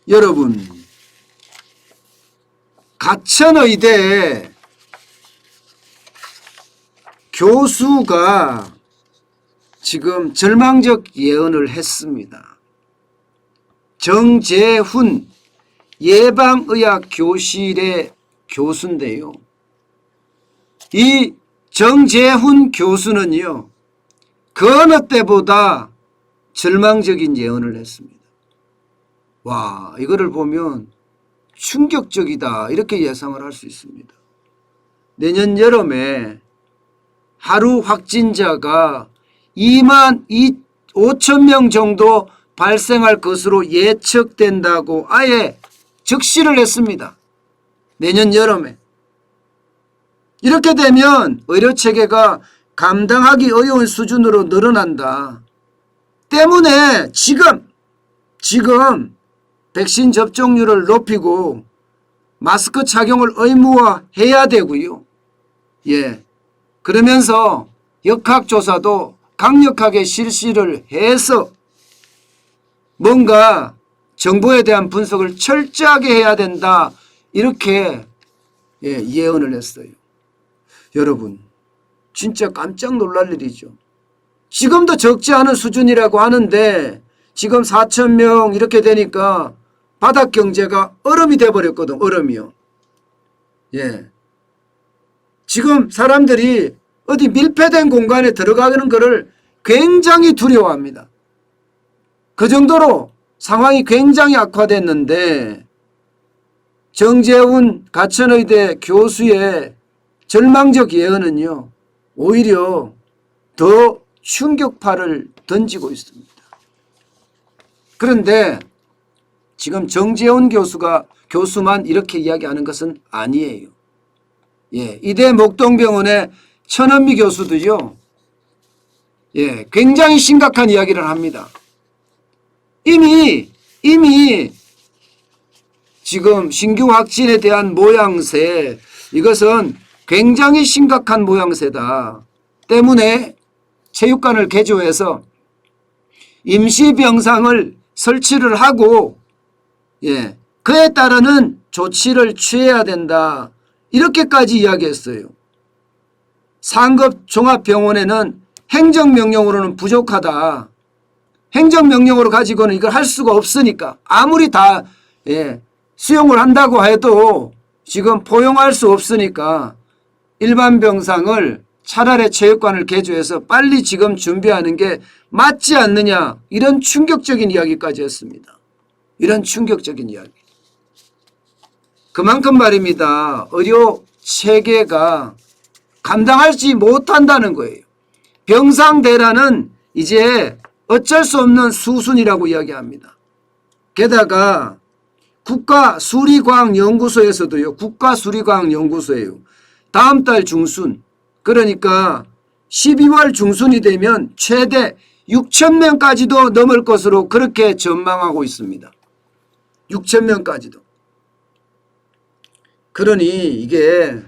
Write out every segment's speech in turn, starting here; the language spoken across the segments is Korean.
여러분, 가천의대 교수가 지금 절망적 예언을 했습니다. 정재훈 예방의학교실의 교수인데요. 이 정재훈 교수는요, 그 어느 때보다 절망적인 예언을 했습니다. 와, 이거를 보면 충격적이다 이렇게 예상을 할 수 있습니다. 내년 여름에 하루 확진자가 2만 5천 명 정도 발생할 것으로 예측된다고 아예 적시를 했습니다. 내년 여름에. 이렇게 되면 의료체계가 감당하기 어려운 수준으로 늘어난다. 때문에 지금 백신 접종률을 높이고 마스크 착용을 의무화해야 되고요. 예. 그러면서 역학조사도 강력하게 실시를 해서 뭔가 정보에 대한 분석을 철저하게 해야 된다. 이렇게 예언을 했어요. 여러분, 진짜 깜짝 놀랄 일이죠. 지금도 적지 않은 수준이라고 하는데 지금 4천 명 이렇게 되니까 바닥 경제가 얼음이 돼버렸거든. 얼음이요. 예. 지금 사람들이 어디 밀폐된 공간에 들어가는 것을 굉장히 두려워합니다. 그 정도로 상황이 굉장히 악화됐는데 정재훈 가천의대 교수의 절망적 예언은요, 오히려 더 충격파를 던지고 있습니다. 그런데 지금 정재훈 교수만 이렇게 이야기하는 것은 아니에요. 예, 이대 목동병원의 천은미 교수도요, 예, 굉장히 심각한 이야기를 합니다. 이미 지금 신규 확진에 대한 모양새, 이것은 굉장히 심각한 모양새다. 때문에 체육관을 개조해서 임시병상을 설치를 하고, 예, 그에 따르는 조치를 취해야 된다. 이렇게까지 이야기했어요. 상급 종합병원에는 행정명령으로는 부족하다. 행정명령으로 가지고는 이걸 할 수가 없으니까 아무리 다 수용을 한다고 해도 지금 포용할 수 없으니까 일반 병상을 차라리 체육관을 개조해서 빨리 지금 준비하는 게 맞지 않느냐, 이런 충격적인 이야기까지 했습니다. 이런 충격적인 이야기. 그만큼 말입니다. 의료 체계가 감당하지 못한다는 거예요. 병상 대란은 이제 어쩔 수 없는 수순이라고 이야기합니다. 게다가 국가수리과학연구소에서도요. 국가수리과학연구소예요. 다음 달 중순, 그러니까 12월 중순이 되면 최대 6천 명까지도 넘을 것으로 그렇게 전망하고 있습니다. 6천 명까지도. 그러니 이게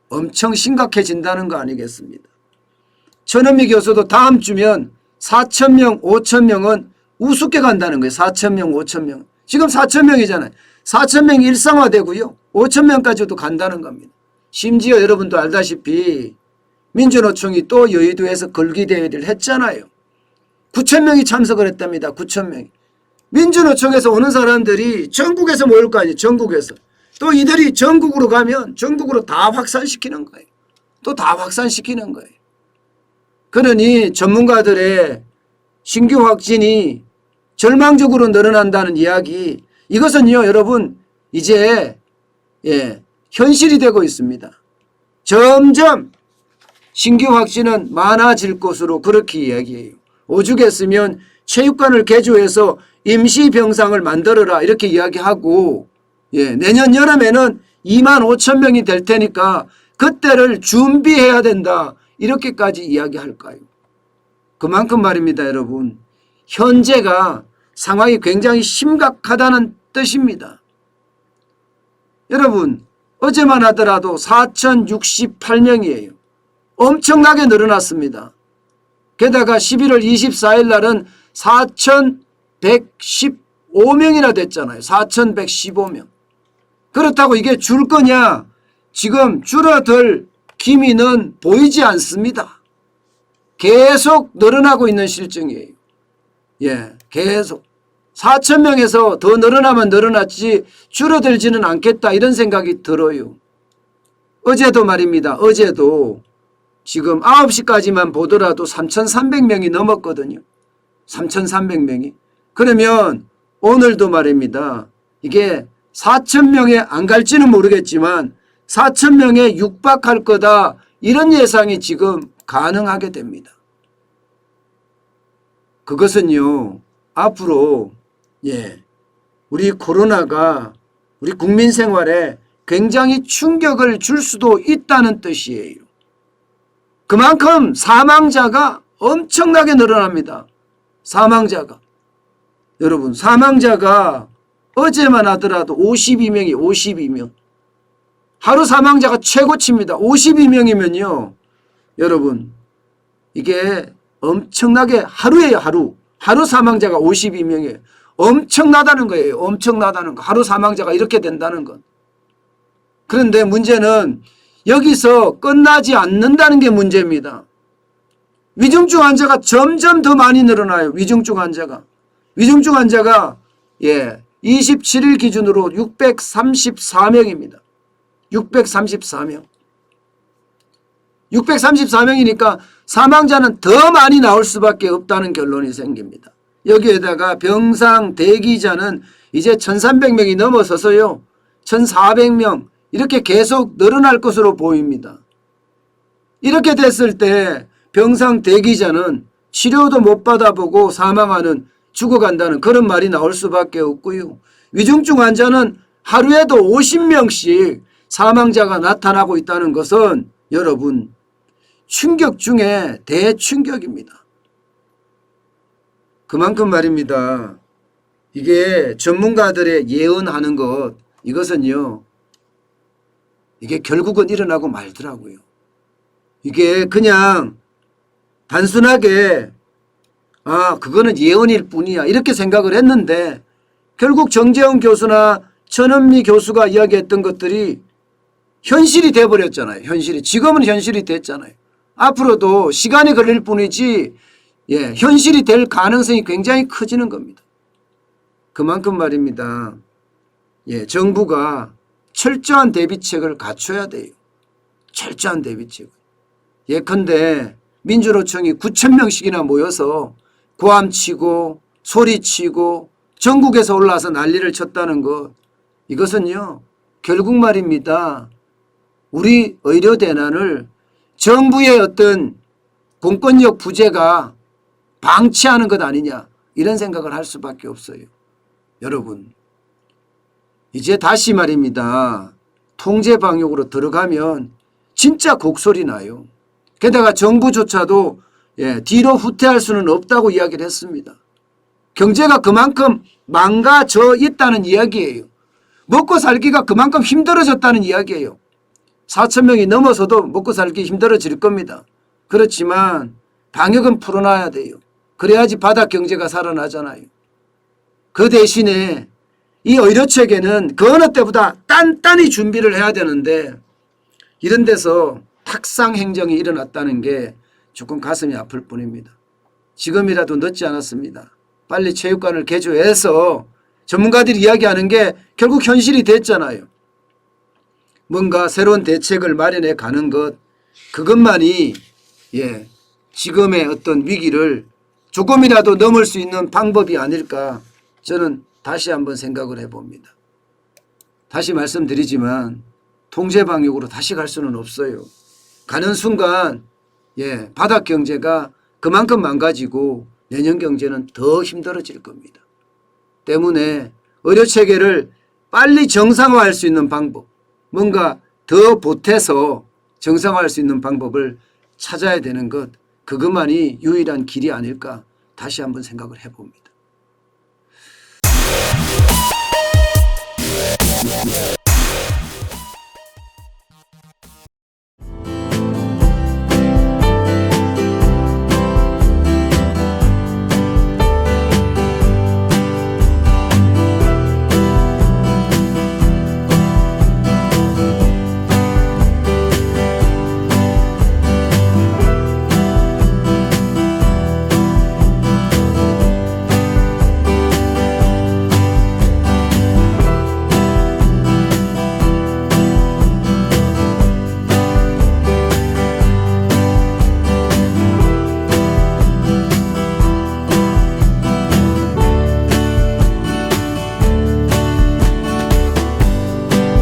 엄청 심각해진다는 거 아니겠습니다. 천은미 교수도 다음 주면 4천 명, 5천 명은 우습게 간다는 거예요. 4천 명, 5천 명. 지금 4천 명이잖아요. 4천 명이 일상화되고요. 5천 명까지도 간다는 겁니다. 심지어 여러분도 알다시피 민주노총이 또 여의도에서 걸기대회를 했잖아요. 9천 명이 참석을 했답니다. 9천 명이. 민주노총에서 오는 사람들이 전국에서 모일 거 아니에요. 전국에서. 또 이들이 전국으로 가면 전국으로 다 확산시키는 거예요. 또 다 확산시키는 거예요. 그러니 전문가들의 신규 확진이 절망적으로 늘어난다는 이야기, 이것은요 여러분 이제 현실이 되고 있습니다. 점점 신규 확진은 많아질 것으로 그렇게 이야기해요. 오죽했으면 체육관을 개조해서 임시병상을 만들어라 이렇게 이야기하고, 내년 여름에는 2만 5천 명이 될 테니까 그때를 준비해야 된다 이렇게까지 이야기할까요? 그만큼 말입니다. 여러분, 현재가 상황이 굉장히 심각하다는 뜻입니다. 여러분, 어제만 하더라도 4,068명이에요. 엄청나게 늘어났습니다. 게다가 11월 24일 날은 4,115 4,115명이나 됐잖아요. 4,115명. 그렇다고 이게 줄 거냐? 지금 줄어들 기미는 보이지 않습니다. 계속 늘어나고 있는 실정이에요. 예, 계속. 4,000명에서 더 늘어나면 늘어났지 줄어들지는 않겠다 이런 생각이 들어요. 어제도 말입니다. 어제도 지금 9시까지만 보더라도 3,300명이 넘었거든요. 3,300명이. 그러면 오늘도 말입니다. 이게 4,000명에 안 갈지는 모르겠지만 4,000명에 육박할 거다 이런 예상이 지금 가능하게 됩니다. 그것은요 앞으로 우리 코로나가 우리 국민 생활에 굉장히 충격을 줄 수도 있다는 뜻이에요. 그만큼 사망자가 엄청나게 늘어납니다. 사망자가. 여러분 사망자가 어제만 하더라도 52명이 52명. 하루 사망자가 최고치입니다. 52명이면요. 여러분 이게 엄청나게 하루에요. 하루 사망자가 52명이에요. 엄청나다는 거예요. 엄청나다는 거. 하루 사망자가 이렇게 된다는 건. 그런데 문제는 여기서 끝나지 않는다는 게 문제입니다. 위중증 환자가 점점 더 많이 늘어나요. 위중증 환자가. 위중증 환자가 27일 기준으로 634명입니다. 634명. 634명이니까 사망자는 더 많이 나올 수밖에 없다는 결론이 생깁니다. 여기에다가 병상 대기자는 이제 1,300명이 넘어서서요. 1,400명 이렇게 계속 늘어날 것으로 보입니다. 이렇게 됐을 때 병상 대기자는 치료도 못 받아보고 사망하는 죽어간다는 그런 말이 나올 수밖에 없고요. 위중증 환자는 하루에도 50명씩 사망자가 나타나고 있다는 것은 여러분 충격 중에 대충격입니다. 그만큼 말입니다. 이게 전문가들의 예언하는 것 이것은요. 이게 결국은 일어나고 말더라고요. 이게 그냥 단순하게 그거는 예언일 뿐이야 이렇게 생각을 했는데 결국 정재훈 교수나 천은미 교수가 이야기했던 것들이 현실이 돼버렸잖아요. 현실이. 지금은 현실이 됐잖아요. 앞으로도 시간이 걸릴 뿐이지 현실이 될 가능성이 굉장히 커지는 겁니다. 그만큼 말입니다. 정부가 철저한 대비책을 갖춰야 돼요. 철저한 대비책을. 예컨대 민주노총이 9,000명씩이나 모여서 고함치고 소리치고 전국에서 올라와서 난리를 쳤다는 것 이것은요 결국 말입니다. 우리 의료대난을 정부의 어떤 공권력 부재가 방치하는 것 아니냐 이런 생각을 할 수밖에 없어요. 여러분 이제 다시 말입니다. 통제 방역으로 들어가면 진짜 곡소리 나요. 게다가 정부조차도 뒤로 후퇴할 수는 없다고 이야기를 했습니다. 경제가 그만큼 망가져 있다는 이야기예요. 먹고 살기가 그만큼 힘들어졌다는 이야기예요. 4,000명이 넘어서도 먹고 살기 힘들어질 겁니다. 그렇지만 방역은 풀어놔야 돼요. 그래야지 바닥 경제가 살아나잖아요. 그 대신에 이 의료체계는 그 어느 때보다 단단히 준비를 해야 되는데 이런 데서 탁상 행정이 일어났다는 게 조금 가슴이 아플 뿐입니다. 지금이라도 늦지 않았습니다. 빨리 체육관을 개조해서 전문가들이 이야기하는 게 결국 현실이 됐잖아요. 뭔가 새로운 대책을 마련해 가는 것 그것만이 지금의 어떤 위기를 조금이라도 넘을 수 있는 방법이 아닐까 저는 다시 한번 생각을 해봅니다. 다시 말씀드리지만 통제 방역으로 다시 갈 수는 없어요. 가는 순간 바닥 경제가 그만큼 망가지고 내년 경제는 더 힘들어질 겁니다. 때문에 의료체계를 빨리 정상화할 수 있는 방법 뭔가 더 보태서 정상화할 수 있는 방법을 찾아야 되는 것 그것만이 유일한 길이 아닐까 다시 한번 생각을 해봅니다.